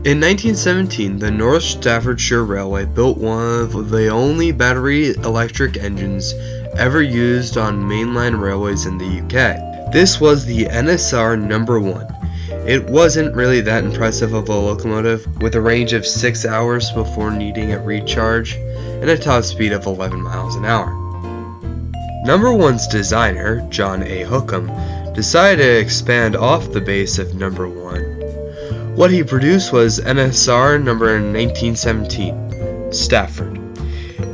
In 1917, the North Staffordshire Railway built one of the only battery electric engines ever used on mainline railways in the UK. This was the NSR No. 1. It wasn't really that impressive of a locomotive, with a range of 6 hours before needing a recharge and a top speed of 11 miles an hour. No. 1's designer, John A. Hookham, decided to expand off the base of No. 1. What he produced was NSR number 1917, Stafford.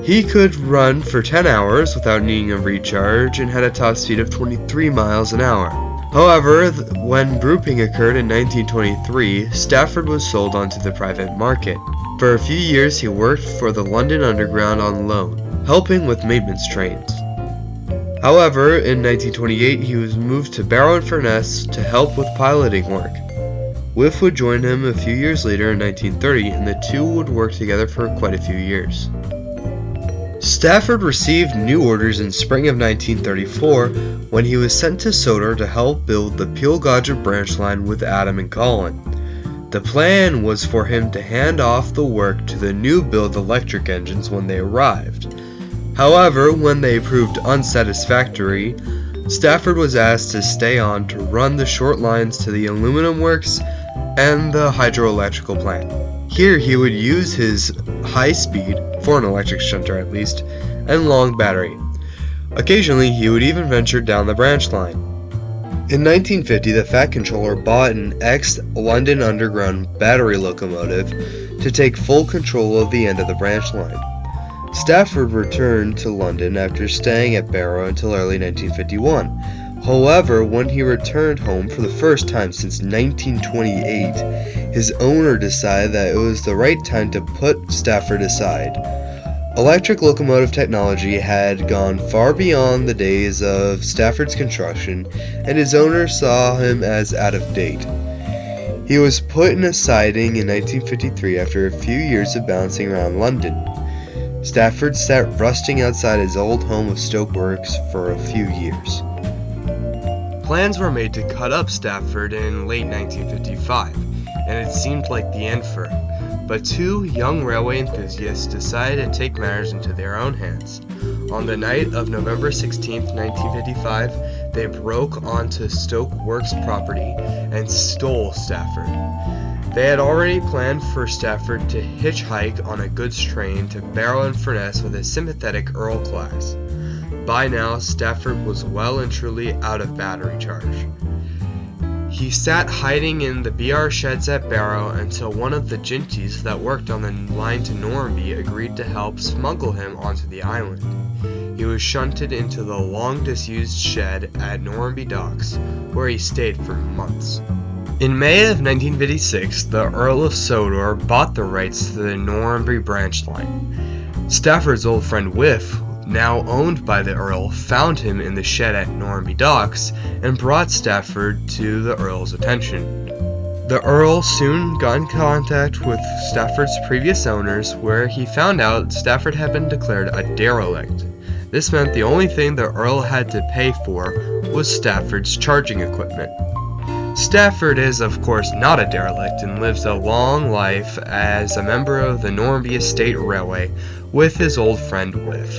He could run for 10 hours without needing a recharge and had a top speed of 23 miles an hour. However, when grouping occurred in 1923, Stafford was sold onto the private market. For a few years he worked for the London Underground on loan, helping with maintenance trains. However, in 1928 he was moved to Barrow-in-Furness to help with piloting work. Whiff would join him a few years later in 1930, and the two would work together for quite a few years. Stafford received new orders in spring of 1934 when he was sent to Sodor to help build the Peel-Godger branch line with Adam and Colin. The plan was for him to hand off the work to the new build electric engines when they arrived. However, when they proved unsatisfactory, Stafford was asked to stay on to run the short lines to the aluminum works and the hydroelectrical plant. Here he would use his high speed, for an electric shunter at least, and long battery. Occasionally he would even venture down the branch line. In 1950, the Fat Controller bought an ex-London Underground battery locomotive to take full control of the end of the branch line. Stafford returned to London after staying at Barrow until early 1951. However, when he returned home for the first time since 1928, his owner decided that it was the right time to put Stafford aside. Electric locomotive technology had gone far beyond the days of Stafford's construction, and his owner saw him as out of date. He was put in a siding in 1953 after a few years of bouncing around London. Stafford sat rusting outside his old home of Stoke Works for a few years. Plans were made to cut up Stafford in late 1955, and it seemed like the end for him. But two young railway enthusiasts decided to take matters into their own hands. On the night of November 16, 1955, they broke onto Stoke Works property and stole Stafford. They had already planned for Stafford to hitchhike on a goods train to Barrow-in-Furness with a sympathetic Earl class. By now, Stafford was well and truly out of battery charge. He sat hiding in the BR sheds at Barrow until one of the ginties that worked on the line to Normanby agreed to help smuggle him onto the island. He was shunted into the long-disused shed at Normanby Docks, where he stayed for months. In May of 1956, the Earl of Sodor bought the rights to the Normanby branch line. Stafford's old friend Whiff, now owned by the Earl, found him in the shed at Normanby Docks and brought Stafford to the Earl's attention. The Earl soon got in contact with Stafford's previous owners, where he found out Stafford had been declared a derelict. This meant the only thing the Earl had to pay for was Stafford's charging equipment. Stafford is, of course, not a derelict and lives a long life as a member of the Normanby Estate Railway with his old friend Whiff.